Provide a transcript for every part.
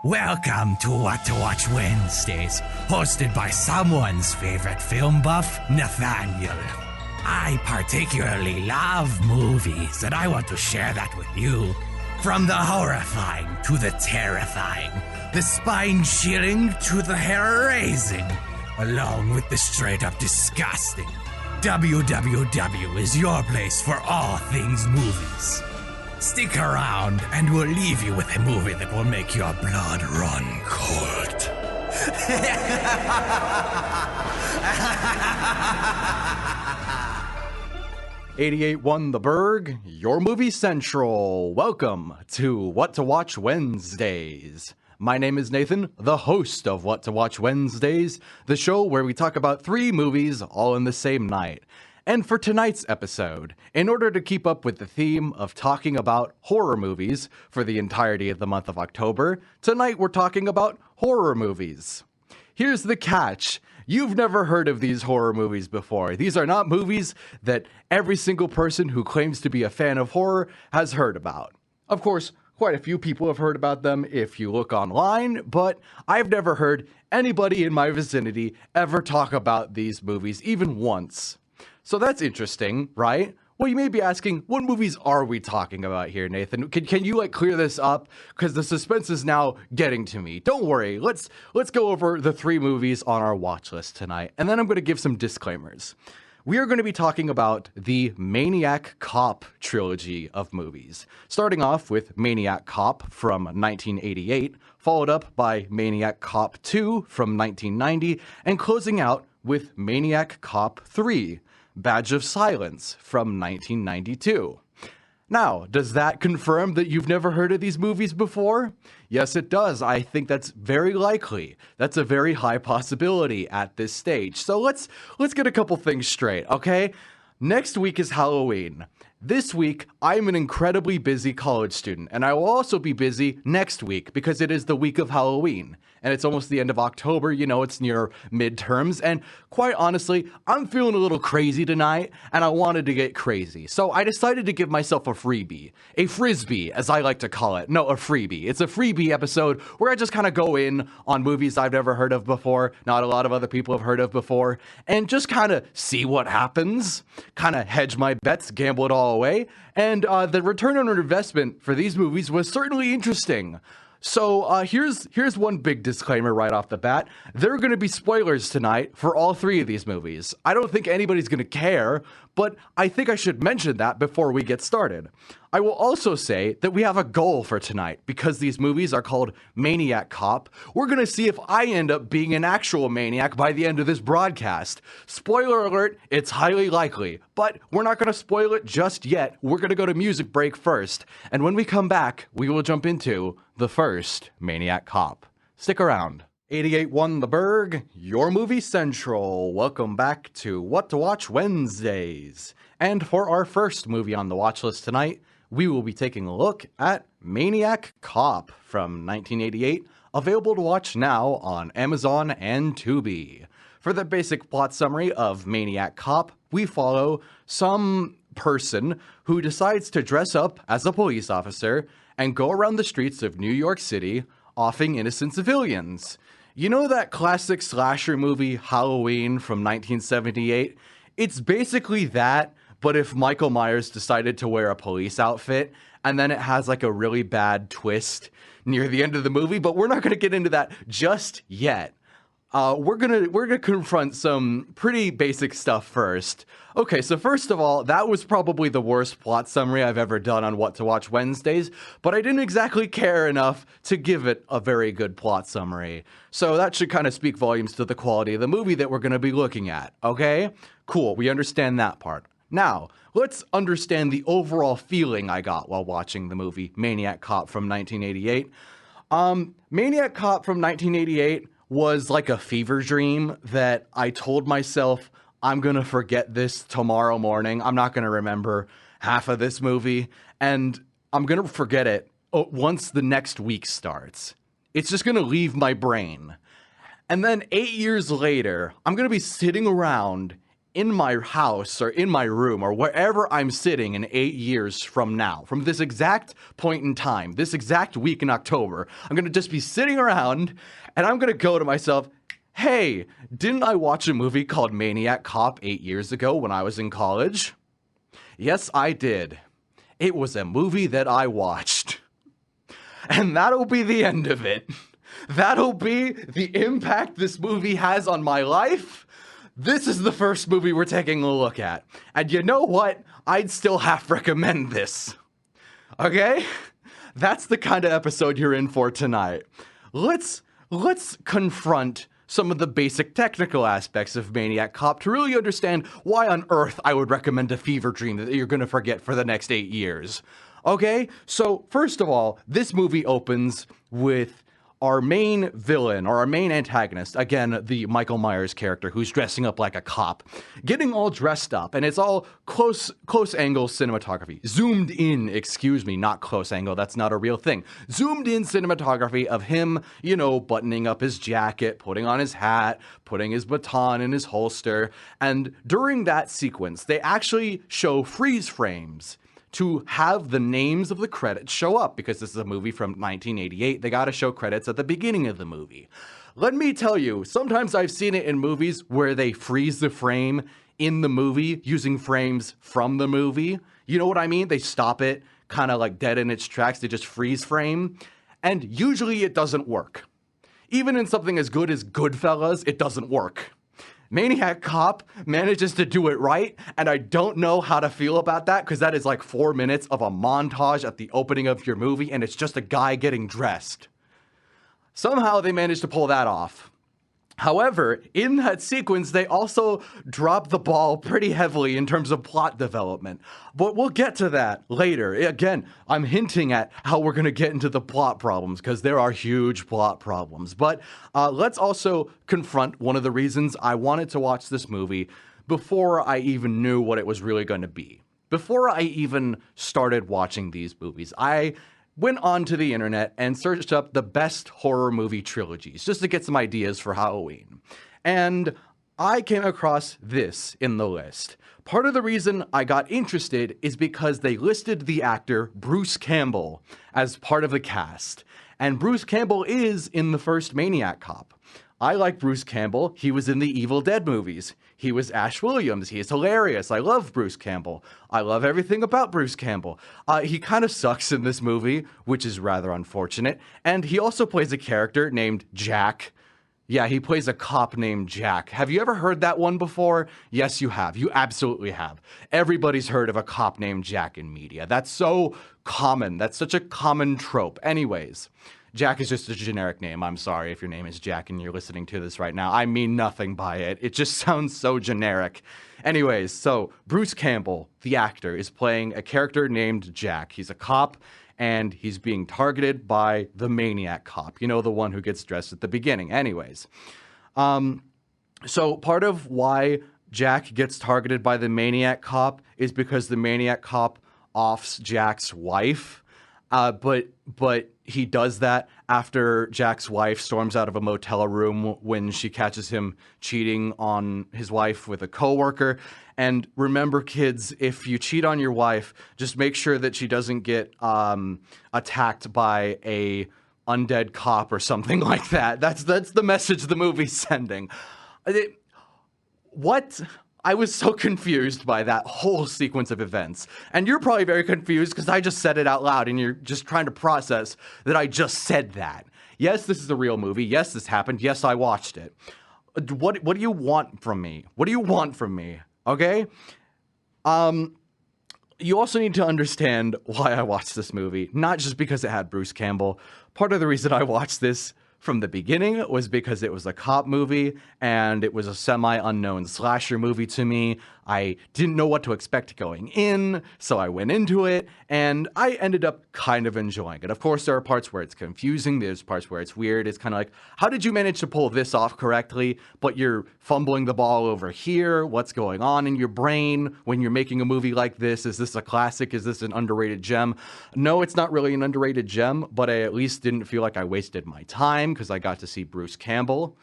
Welcome to What to Watch Wednesdays, hosted by someone's favorite film buff, Nathaniel. I particularly love movies, and I want to share that with you. From the horrifying to the terrifying, the spine-chilling to the hair-raising, along with the straight-up disgusting, WWW is your place for all things movies. Stick around, and we'll leave you with a movie that will make your blood run cold. 88.1 The Burg, your movie central. Welcome to What to Watch Wednesdays. My name is Nathan, the host of What to Watch Wednesdays, the show where we talk about 3 movies all in the same night. And for tonight's episode, in order to keep up with the theme of talking about horror movies for the entirety of the month of October, tonight we're talking about horror movies. Here's the catch. You've never heard of these horror movies before. These are not movies that every single person who claims to be a fan of horror has heard about. Of course, quite a few people have heard about them if you look online, but I've never heard anybody in my vicinity ever talk about these movies even once. So that's interesting, right? Well, you may be asking, what movies are we talking about here, Nathan? Can you clear this up? Because the suspense is now getting to me. Don't worry. Let's go over the 3 movies on our watch list tonight, and then I'm going to give some disclaimers. We are going to be talking about the Maniac Cop trilogy of movies, starting off with Maniac Cop from 1988, followed up by Maniac Cop 2 from 1990, and closing out with Maniac Cop 3. Badge of Silence from 1992. Now, does that confirm that you've never heard of these movies before? Yes, it does. I think that's very likely. That's a very high possibility at this stage. So let's get a couple things straight, okay? Next week is Halloween. This week, I'm an incredibly busy college student, and I will also be busy next week because it is the week of Halloween. And it's almost the end of October, it's near midterms, and quite honestly, I'm feeling a little crazy tonight, and I wanted to get crazy. So I decided to give myself a freebie. A frisbee, as I like to call it. No, a freebie. It's a freebie episode where I just kind of go in on movies I've never heard of before, not a lot of other people have heard of before, and just kind of see what happens, kind of hedge my bets, gamble it all away, and the return on investment for these movies was certainly interesting. So here's one big disclaimer right off the bat. There are going to be spoilers tonight for all 3 of these movies. I don't think anybody's going to care, but I think I should mention that before we get started. I will also say that we have a goal for tonight. Because these movies are called Maniac Cop, we're going to see if I end up being an actual maniac by the end of this broadcast. Spoiler alert, it's highly likely, but we're not going to spoil it just yet. We're going to go to music break first, and when we come back, we will jump into the first Maniac Cop. Stick around. 88.1 The Burg, your movie central. Welcome back to What to Watch Wednesdays. And for our first movie on the watch list tonight, we will be taking a look at Maniac Cop from 1988, available to watch now on Amazon and Tubi. For the basic plot summary of Maniac Cop, we follow some person who decides to dress up as a police officer and go around the streets of New York City offing innocent civilians. You know that classic slasher movie Halloween from 1978? It's basically that, but if Michael Myers decided to wear a police outfit, and then it has a really bad twist near the end of the movie, but we're not going to get into that just yet. We're gonna confront some pretty basic stuff first. Okay, so first of all, that was probably the worst plot summary I've ever done on What to Watch Wednesdays, but I didn't exactly care enough to give it a very good plot summary. So that should kind of speak volumes to the quality of the movie that we're gonna be looking at, okay? Cool, we understand that part. Now, let's understand the overall feeling I got while watching the movie Maniac Cop from 1988. Maniac Cop from 1988 was like a fever dream that I told myself, I'm going to forget this tomorrow morning. I'm not going to remember half of this movie, and I'm going to forget it once the next week starts. It's just going to leave my brain. And then 8 years later, I'm going to be sitting around in my house or in my room or wherever I'm sitting in 8 years from now, from this exact point in time, this exact week in October, I'm going to just be sitting around and I'm going to go to myself, hey, didn't I watch a movie called Maniac Cop 8 years ago when I was in college? Yes, I did. It was a movie that I watched. And that'll be the end of it. That'll be the impact this movie has on my life. This is the first movie we're taking a look at. And you know what? I'd still half recommend this. Okay? That's the kind of episode you're in for tonight. Let's confront some of the basic technical aspects of Maniac Cop to really understand why on earth I would recommend a fever dream that you're going to forget for the next 8 years. Okay? So, first of all, this movie opens with our main villain, or our main antagonist, again, the Michael Myers character who's dressing up like a cop, getting all dressed up, and it's all close angle cinematography. Zoomed in, excuse me, not close angle, that's not a real thing. Zoomed in cinematography of him, buttoning up his jacket, putting on his hat, putting his baton in his holster, and during that sequence, they actually show freeze frames to have the names of the credits show up, because this is a movie from 1988. They gotta show credits at the beginning of the movie. Let me tell you, sometimes I've seen it in movies where they freeze the frame in the movie using frames from the movie. You know what I mean? They stop it kind of like dead in its tracks. They just freeze frame. And usually it doesn't work. Even in something as good as Goodfellas, it doesn't work. Maniac Cop manages to do it right, and I don't know how to feel about that, because that is like 4 minutes of a montage at the opening of your movie, and it's just a guy getting dressed. Somehow they managed to pull that off. However, in that sequence, they also drop the ball pretty heavily in terms of plot development. But we'll get to that later. Again, I'm hinting at how we're going to get into the plot problems, because there are huge plot problems. But let's also confront one of the reasons I wanted to watch this movie before I even knew what it was really going to be. Before I even started watching these movies, I went onto the internet and searched up the best horror movie trilogies just to get some ideas for Halloween. And I came across this in the list. Part of the reason I got interested is because they listed the actor Bruce Campbell as part of the cast. And Bruce Campbell is in the first Maniac Cop. I like Bruce Campbell. He was in the Evil Dead movies. He was Ash Williams. He is hilarious. I love Bruce Campbell. I love everything about Bruce Campbell. He kind of sucks in this movie, which is rather unfortunate. And he also plays a character named Jack. Yeah, he plays a cop named Jack. Have you ever heard that one before? Yes, you have. You absolutely have. Everybody's heard of a cop named Jack in media. That's so common. That's such a common trope. Anyways, Jack is just a generic name. I'm sorry if your name is Jack and you're listening to this right now. I mean nothing by it. It just sounds so generic. Anyways, so Bruce Campbell, the actor, is playing a character named Jack. He's a cop, and he's being targeted by the Maniac Cop. You know, the one who gets dressed at the beginning. Anyways, so part of why Jack gets targeted by the Maniac Cop is because the Maniac Cop offs Jack's wife. But he does that after Jack's wife storms out of a motel room when she catches him cheating on his wife with a coworker. And remember, kids, if you cheat on your wife, just make sure that she doesn't get attacked by a undead cop or something like that. That's the message the movie's sending. What? I was so confused by that whole sequence of events. And you're probably very confused because I just said it out loud and you're just trying to process that I just said that. Yes, this is a real movie. Yes, this happened. Yes, I watched it. What do you want from me? What do you want from me? Okay? You also need to understand why I watched this movie. Not just because it had Bruce Campbell. Part of the reason I watched this from the beginning was because it was a cop movie and it was a semi-unknown slasher movie to me. I didn't know what to expect going in, so I went into it and I ended up kind of enjoying it. Of course, there are parts where it's confusing, there's parts where it's weird. It's kind of like, how did you manage to pull this off correctly, but you're fumbling the ball over here? What's going on in your brain when you're making a movie like this? Is this a classic? Is this an underrated gem? No, it's not really an underrated gem, but I at least didn't feel like I wasted my time because I got to see Bruce Campbell.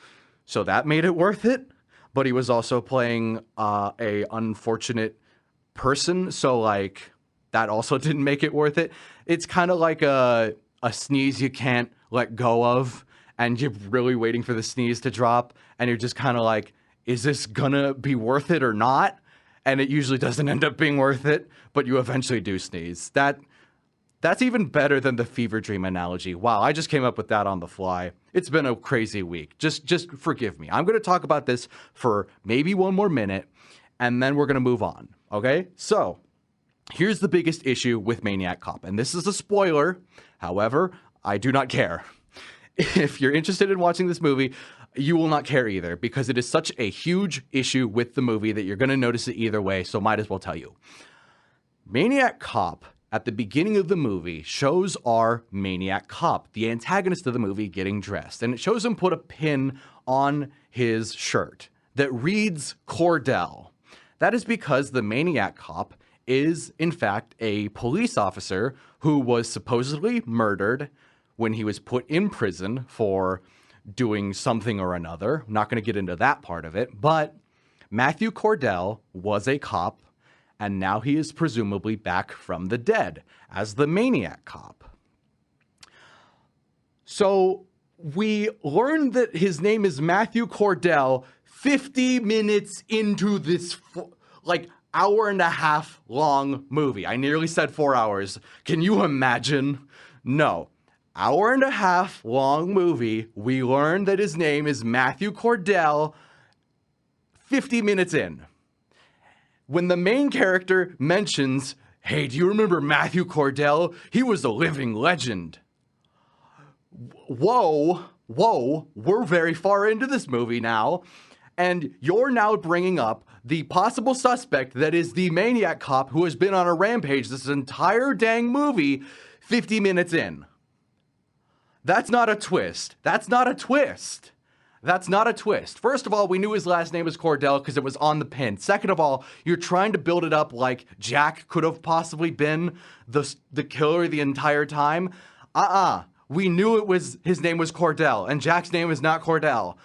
So that made it worth it. but he was also playing a unfortunate person, so like that also didn't make it worth it. It's kind of like a sneeze you can't let go of, and you're really waiting for the sneeze to drop, and you're just kind of like, is this gonna be worth it or not? And it usually doesn't end up being worth it, but you eventually do sneeze. That's even better than the fever dream analogy. Wow, I just came up with that on the fly. It's been a crazy week. Just forgive me. I'm going to talk about this for maybe one more minute, and then we're going to move on, okay? So, here's the biggest issue with Maniac Cop, and this is a spoiler. However, I do not care. If you're interested in watching this movie, you will not care either, because it is such a huge issue with the movie that you're going to notice it either way, so might as well tell you. Maniac Cop, at the beginning of the movie, shows our Maniac Cop, the antagonist of the movie, getting dressed. And it shows him put a pin on his shirt that reads Cordell. That is because the Maniac Cop is, in fact, a police officer who was supposedly murdered when he was put in prison for doing something or another. I'm not going to get into that part of it, but Matthew Cordell was a cop, and now he is presumably back from the dead as the Maniac Cop. So we learned that his name is Matthew Cordell 50 minutes into this, like, hour and a half long movie. I nearly said 4 hours. Can you imagine? No. Hour and a half long movie. We learned that his name is Matthew Cordell 50 minutes in. When the main character mentions, hey, do you remember Matthew Cordell? He was a living legend. Whoa, we're very far into this movie now. And you're now bringing up the possible suspect that is the Maniac Cop who has been on a rampage this entire dang movie 50 minutes in. That's not a twist. That's not a twist. That's not a twist. First of all, we knew his last name was Cordell because it was on the pin. Second of all, you're trying to build it up like Jack could have possibly been the killer the entire time. We knew his name was Cordell, and Jack's name is not Cordell.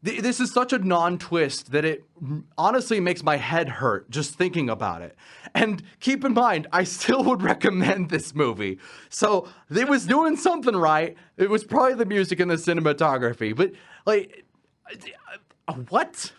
This is such a non-twist that it honestly makes my head hurt just thinking about it. And keep in mind, I still would recommend this movie. So it was doing something right. It was probably the music and the cinematography. But, like, what?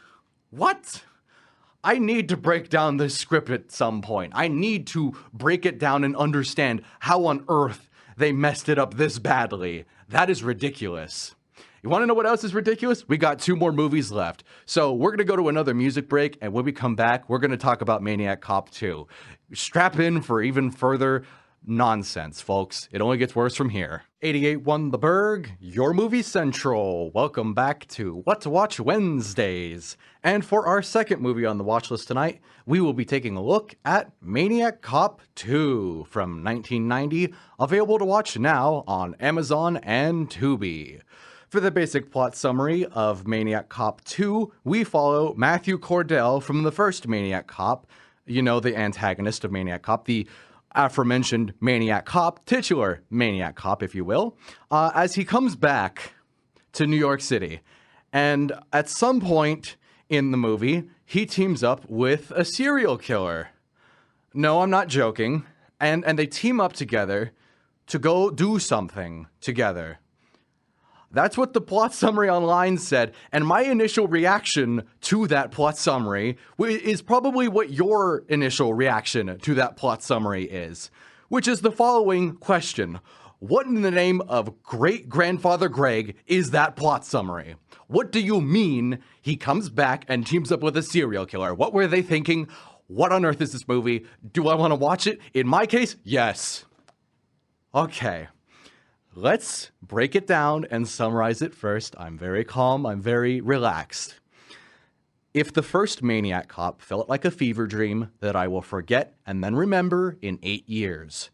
I need to break down this script at some point. I need to break it down and understand how on earth they messed it up this badly. That is ridiculous. You want to know what else is ridiculous? We got 2 more movies left. So we're going to go to another music break, and when we come back, we're going to talk about Maniac Cop 2. Strap in for even further nonsense, folks. It only gets worse from here. 88.1 The Burg, your movie central. Welcome back to What to Watch Wednesdays. And for our second movie on the watch list tonight, we will be taking a look at Maniac Cop 2 from 1990, available to watch now on Amazon and Tubi. For the basic plot summary of Maniac Cop 2, we follow Matthew Cordell from the first Maniac Cop, you know, the antagonist of Maniac Cop, the aforementioned Maniac Cop, titular Maniac Cop, if you will, as he comes back to New York City. And at some point in the movie, he teams up with a serial killer. No, I'm not joking. And they team up together to go do something together. That's what the plot summary online said, and my initial reaction to that plot summary is probably what your initial reaction to that plot summary is, which is the following question. What in the name of great-grandfather Greg is that plot summary? What do you mean he comes back and teams up with a serial killer? What were they thinking? What on earth is this movie? Do I want to watch it? In my case, yes. Okay. Let's break it down and summarize it first. I'm very calm. I'm very relaxed. If the first Maniac Cop felt like a fever dream that I will forget and then remember in 8 years,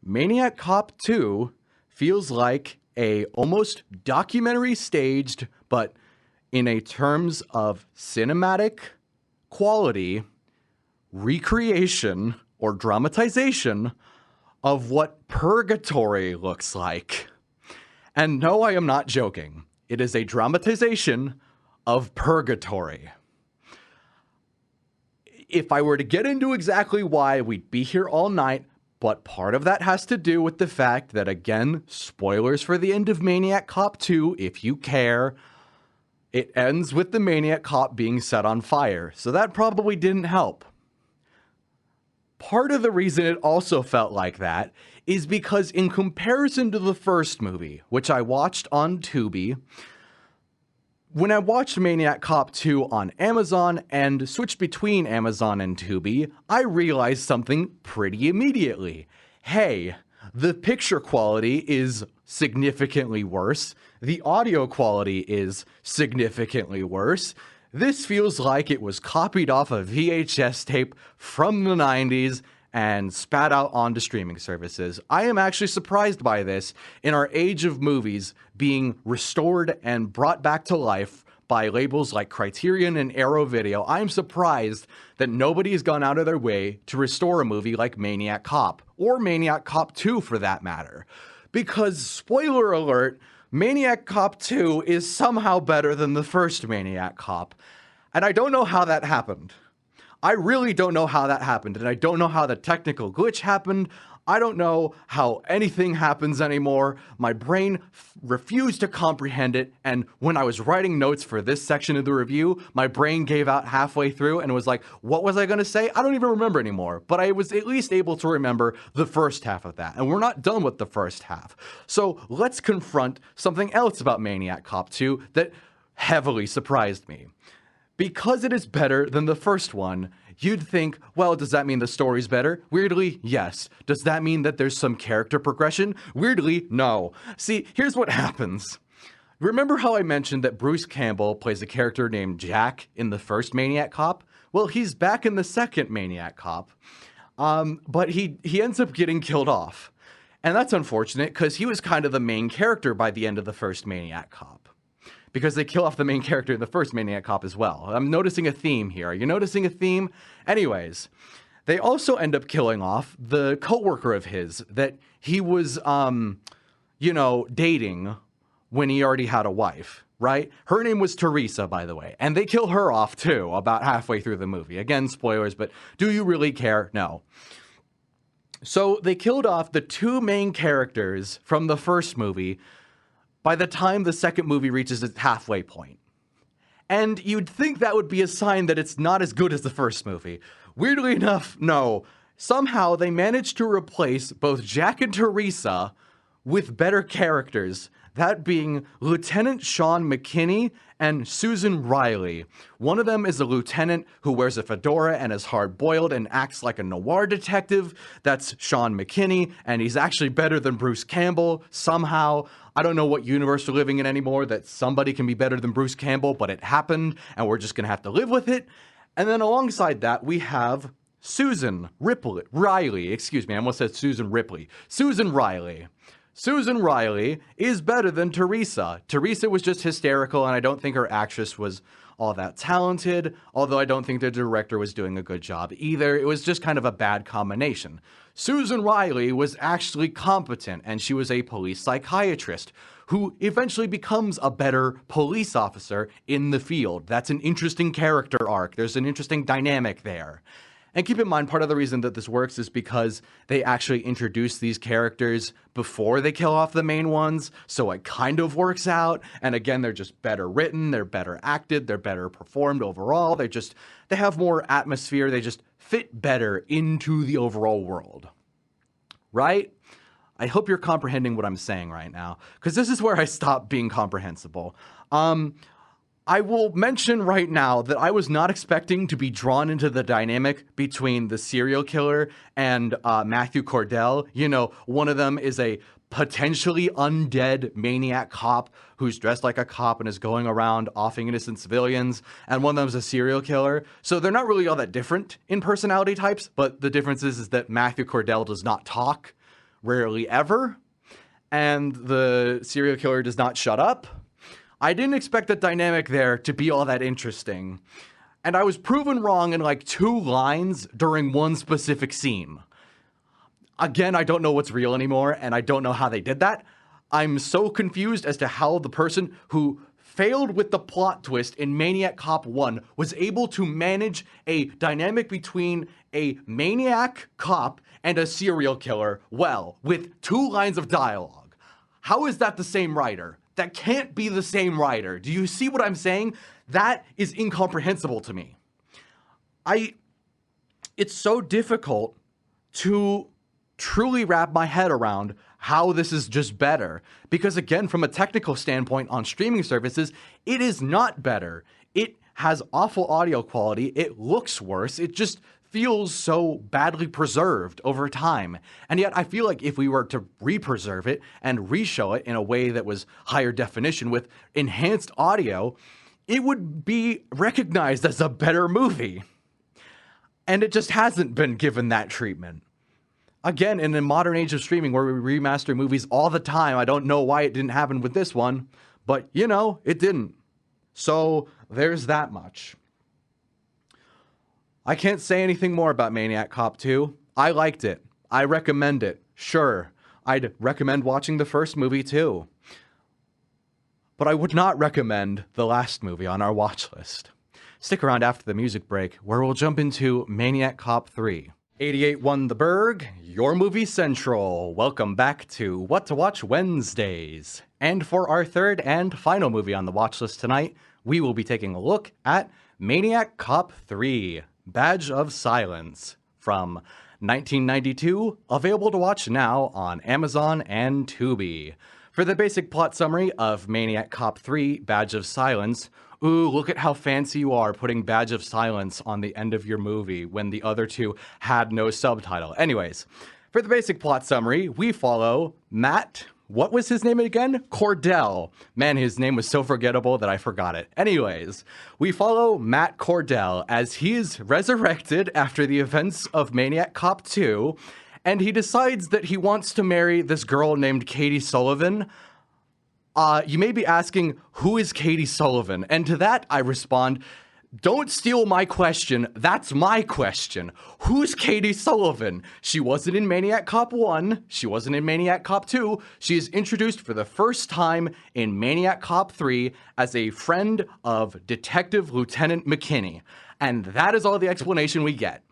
Maniac Cop 2 feels like a almost documentary staged, but in a terms of cinematic quality, recreation or dramatization of what purgatory looks like. And no, I am not joking. It is a dramatization of purgatory. if I were to get into exactly why, we'd be here all night, but part of that has to do with the fact that, again, spoilers for the end of Maniac Cop 2, if you care, it ends with the Maniac Cop being set on fire, so that probably didn't help. Part of the reason it also felt like that is because in comparison to the first movie, which I watched on Tubi, when I watched Maniac Cop 2 on Amazon and switched between Amazon and Tubi, I realized something pretty immediately. Hey, the picture quality is significantly worse. The audio quality is significantly worse. This feels like it was copied off a VHS tape from the 90s and spat out onto streaming services. I am actually surprised by this in our age of movies being restored and brought back to life by labels like Criterion and Arrow Video. I am surprised that nobody has gone out of their way to restore a movie like Maniac Cop, or Maniac Cop 2 for that matter. Because, spoiler alert, Maniac Cop 2 is somehow better than the first Maniac Cop. And I don't know how that happened. I really don't know how that happened, and I don't know how the technical glitch happened. I don't know how anything happens anymore. My brain refused to comprehend it, and when I was writing notes for this section of the review, my brain gave out halfway through and was like, what was I going to say? I don't even remember anymore, but I was at least able to remember the first half of that, and we're not done with the first half. So let's confront something else about Maniac Cop 2 that heavily surprised me. Because it is better than the first one, you'd think, well, does that mean the story's better? Weirdly, yes. Does that mean that there's some character progression? Weirdly, no. See, here's what happens. Remember how I mentioned that Bruce Campbell plays a character named Jack in the first Maniac Cop? Well, he's back in the second Maniac Cop, but he ends up getting killed off. And that's unfortunate because he was kind of the main character by the end of the first Maniac Cop. Because they kill off the main character in the first Maniac Cop as well. I'm noticing a theme here. Are you noticing a theme? Anyways, they also end up killing off the coworker of his that he was, dating when he already had a wife, right? Her name was Teresa, by the way. And they kill her off, too, about halfway through the movie. Again, spoilers, but do you really care? No. So they killed off the two main characters from the first movie by the time the second movie reaches its halfway point. And you'd think that would be a sign that it's not as good as the first movie. Weirdly enough, no. Somehow they managed to replace both Jack and Teresa with better characters, that being Lieutenant Sean McKinney and Susan Riley. One of them is a lieutenant who wears a fedora and is hard-boiled and acts like a noir detective. That's Sean McKinney, and he's actually better than Bruce Campbell somehow. I don't know what universe we're living in anymore that somebody can be better than Bruce Campbell, but it happened, and we're just gonna have to live with it. And then alongside that, we have Susan Riley. I almost said Susan Ripley. Susan Riley. Susan Riley is better than Teresa. Teresa was just hysterical, and I don't think her actress was all that talented, although I don't think the director was doing a good job either. It was just kind of a bad combination. Susan Riley was actually competent, and she was a police psychiatrist who eventually becomes a better police officer in the field. That's an interesting character arc. There's an interesting dynamic there. And keep in mind, part of the reason that this works is because they actually introduce these characters before they kill off the main ones, so it kind of works out. And again, they're just better written, they're better acted, they're better performed overall. They have more atmosphere, they just fit better into the overall world. Right? I hope you're comprehending what I'm saying right now, because this is where I stop being comprehensible. I will mention right now that I was not expecting to be drawn into the dynamic between the serial killer and Matthew Cordell. You know, one of them is a potentially undead maniac cop who's dressed like a cop and is going around offing innocent civilians, and one of them is a serial killer. So they're not really all that different in personality types, but the difference is that Matthew Cordell does not talk, rarely ever, and the serial killer does not shut up. I didn't expect the dynamic there to be all that interesting. And I was proven wrong in like 2 lines during one specific scene. Again, I don't know what's real anymore, and I don't know how they did that. I'm so confused as to how the person who failed with the plot twist in Maniac Cop 1 was able to manage a dynamic between a maniac cop and a serial killer well, with 2 lines of dialogue. How is that the same writer? That can't be the same writer. Do you see what I'm saying? That is incomprehensible to me. It's so difficult to truly wrap my head around how this is just better. Because again, from a technical standpoint on streaming services, it is not better. It has awful audio quality. It looks worse. It just feels so badly preserved over time. And yet I feel like if we were to re-preserve it and re-show it in a way that was higher definition with enhanced audio, it would be recognized as a better movie. And it just hasn't been given that treatment. Again, in the modern age of streaming where we remaster movies all the time, I don't know why it didn't happen with this one, but you know, it didn't. So there's that much. I can't say anything more about Maniac Cop 2. I liked it. I recommend it. Sure, I'd recommend watching the first movie too. But I would not recommend the last movie on our watch list. Stick around after the music break, where we'll jump into Maniac Cop 3. 88 won the Burg, your movie central. Welcome back to What to Watch Wednesdays. And for our third and final movie on the watch list tonight, we will be taking a look at Maniac Cop 3, Badge of Silence, from 1992, available to watch now on Amazon and Tubi. For the basic plot summary of Maniac Cop 3, Badge of Silence, ooh, look at how fancy you are putting Badge of Silence on the end of your movie when the other two had no subtitle. Anyways, for the basic plot summary, we follow Matt, what was his name again? Cordell. Man, his name was so forgettable that I forgot it. Anyways, we follow Matt Cordell as he is resurrected after the events of Maniac Cop 2, and he decides that he wants to marry this girl named Katie Sullivan. You may be asking, who is Katie Sullivan? And to that, I respond, don't steal my question. That's my question. Who's Katie Sullivan? She wasn't in Maniac Cop 1. She wasn't in Maniac Cop 2. She is introduced for the first time in Maniac Cop 3 as a friend of Detective Lieutenant McKinney. And that is all the explanation we get.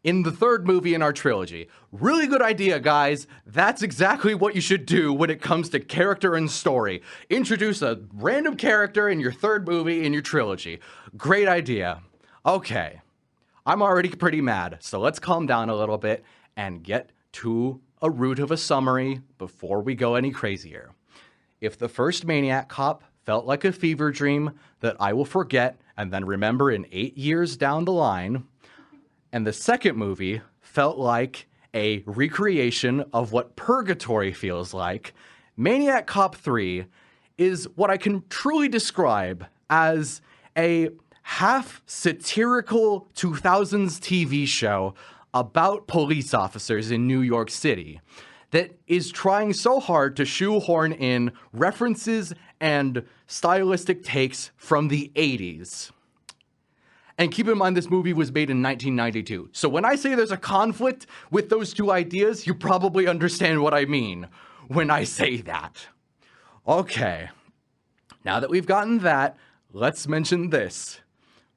In the third movie in our trilogy. Really good idea, guys. That's exactly what you should do when it comes to character and story. Introduce a random character in your third movie in your trilogy. Great idea. Okay, I'm already pretty mad, so let's calm down a little bit and get to a root of a summary before we go any crazier. If the first Maniac Cop felt like a fever dream that I will forget and then remember in 8 years down the line, and the second movie felt like a recreation of what purgatory feels like, Maniac Cop 3 is what I can truly describe as a half satirical 2000s TV show about police officers in New York City that is trying so hard to shoehorn in references and stylistic takes from the 80s. And keep in mind, this movie was made in 1992. So when I say there's a conflict with those two ideas, you probably understand what I mean when I say that. Okay, now that we've gotten that, let's mention this.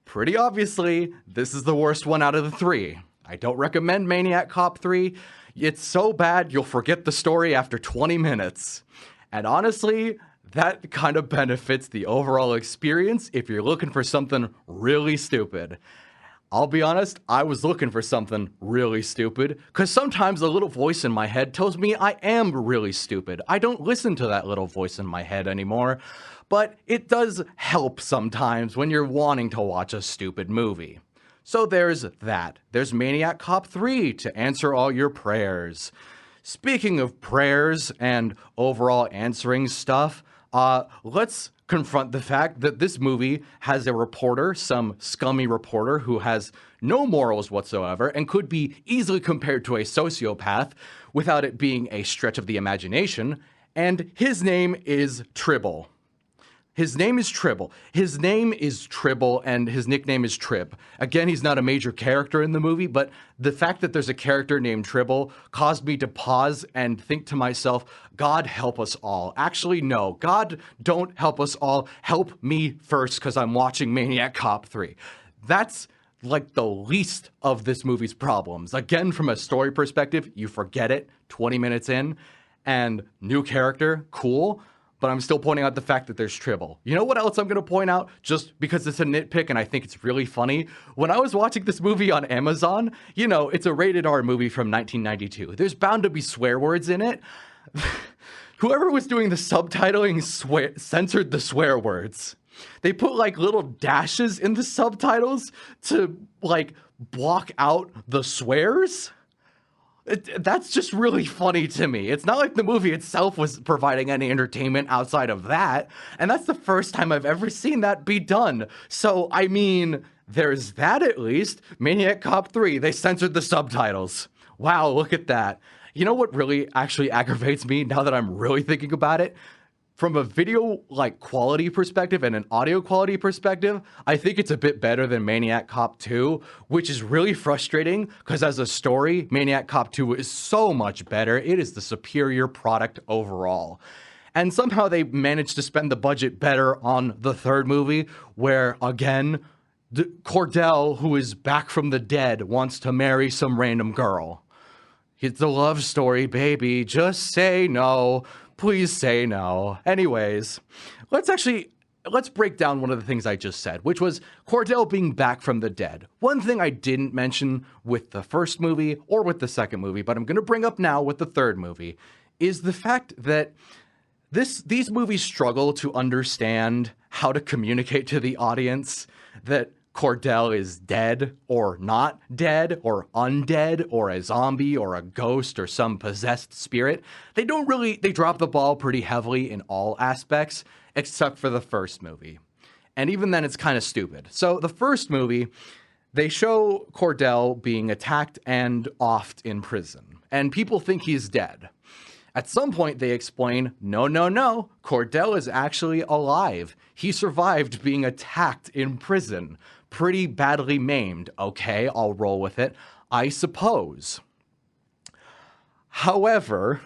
Pretty obviously, this is the worst one out of the three. I don't recommend Maniac Cop 3. It's so bad, you'll forget the story after 20 minutes. And honestly, that kind of benefits the overall experience if you're looking for something really stupid. I'll be honest, I was looking for something really stupid, because sometimes a little voice in my head tells me I am really stupid. I don't listen to that little voice in my head anymore, but it does help sometimes when you're wanting to watch a stupid movie. So there's that. There's Maniac Cop 3 to answer all your prayers. Speaking of prayers and overall answering stuff, let's confront the fact that this movie has a reporter, some scummy reporter who has no morals whatsoever and could be easily compared to a sociopath without it being a stretch of the imagination, and his name is Tribble. His name is Tribble. His name is Tribble, and his nickname is Trib. Again, he's not a major character in the movie, but the fact that there's a character named Tribble caused me to pause and think to myself, God help us all. Actually, no. God, don't help us all. Help me first, because I'm watching Maniac Cop 3. That's like the least of this movie's problems. Again, from a story perspective, you forget it 20 minutes in, and new character, cool. But I'm still pointing out the fact that there's Tribble. You know what else I'm going to point out? Just because it's a nitpick and I think it's really funny. When I was watching this movie on Amazon, you know, it's a rated R movie from 1992. There's bound to be swear words in it. Whoever was doing the subtitling censored the swear words. They put like little dashes in the subtitles to like block out the swears. That's just really funny to me. It's not like the movie itself was providing any entertainment outside of that. And that's the first time I've ever seen that be done. So, I mean, there's that at least. Maniac Cop 3, they censored the subtitles. Wow, look at that. You know what really actually aggravates me now that I'm really thinking about it? From a video like quality perspective and an audio quality perspective, I think it's a bit better than Maniac Cop 2, which is really frustrating because as a story, Maniac Cop 2 is so much better. It is the superior product overall. And somehow they managed to spend the budget better on the third movie, where again, Cordell, who is back from the dead, wants to marry some random girl. It's a love story, baby. Just say no. Please say no. Anyways, let's break down one of the things I just said, which was Cordell being back from the dead. One thing I didn't mention with the first movie or with the second movie, but I'm going to bring up now with the third movie, is the fact that these movies struggle to understand how to communicate to the audience that Cordell is dead or not dead or undead or a zombie or a ghost or some possessed spirit. They drop the ball pretty heavily in all aspects except for the first movie. And even then it's kind of stupid. So the first movie, they show Cordell being attacked and offed in prison, and people think he's dead. At some point they explain, no, Cordell is actually alive. He survived being attacked in prison. Pretty badly maimed. Okay, I'll roll with it, I suppose. However,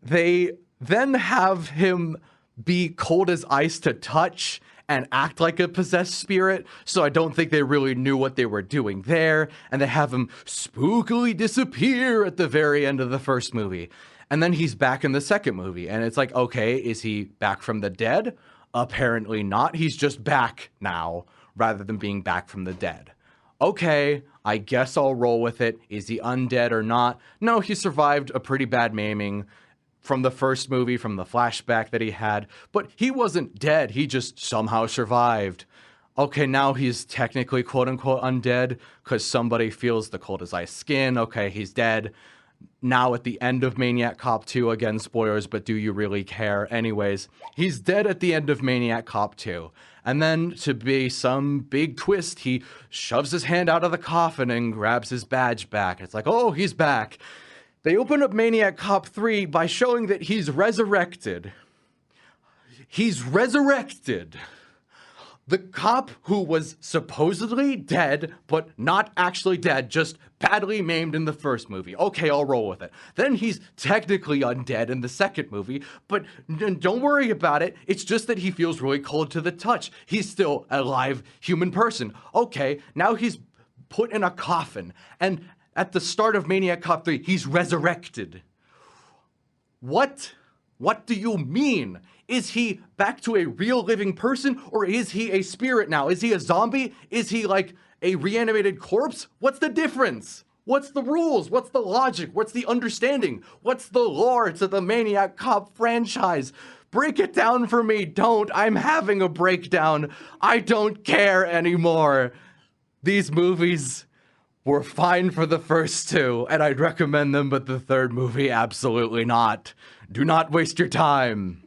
they then have him be cold as ice to touch and act like a possessed spirit, so I don't think they really knew what they were doing there, and they have him spookily disappear at the very end of the first movie. And then he's back in the second movie, and it's like, okay, is he back from the dead? Apparently not. He's just back now, rather than being back from the dead. Okay, I guess I'll roll with it. Is he undead or not? No, he survived a pretty bad maiming from the first movie, from the flashback that he had, but he wasn't dead. He just somehow survived. Okay, now he's technically quote-unquote undead because somebody feels the cold as ice skin. Okay, he's dead. Now at the end of Maniac Cop 2, again, spoilers, but do you really care? Anyways, he's dead at the end of Maniac Cop 2. And then, to be some big twist, he shoves his hand out of the coffin and grabs his badge back. It's like, oh, he's back. They open up Maniac Cop 3 by showing that he's resurrected. He's resurrected. The cop who was supposedly dead, but not actually dead, just badly maimed in the first movie. Okay, I'll roll with it. Then he's technically undead in the second movie, but don't worry about it. It's just that he feels really cold to the touch. He's still a live human person. Okay, now he's put in a coffin, and at the start of Maniac Cop 3, he's resurrected. What? What do you mean? Is he back to a real living person, or is he a spirit now? Is he a zombie? Is he like a reanimated corpse? What's the difference? What's the rules? What's the logic? What's the understanding? What's the lore to the Maniac Cop franchise? Break it down for me. Don't. I'm having a breakdown. I don't care anymore. These movies were fine for the first two, and I'd recommend them, but the third movie, absolutely not. Do not waste your time.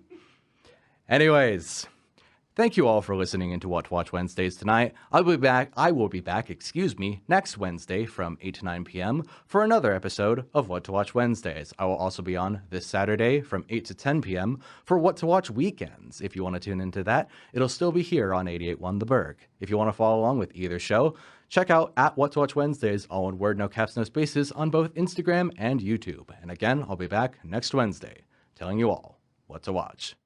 Anyways, Thank you all for listening into What to Watch Wednesdays tonight. I will be back, next Wednesday from 8 to 9 p.m. for another episode of What to Watch Wednesdays. I will also be on this Saturday from 8 to 10 p.m. for What to Watch Weekends. If you want to tune into that, it'll still be here on 88.1 The Burg. If you want to follow along with either show, check out at What to Watch Wednesdays, all one word, no caps, no spaces, on both Instagram and YouTube. And again, I'll be back next Wednesday telling you all what to watch.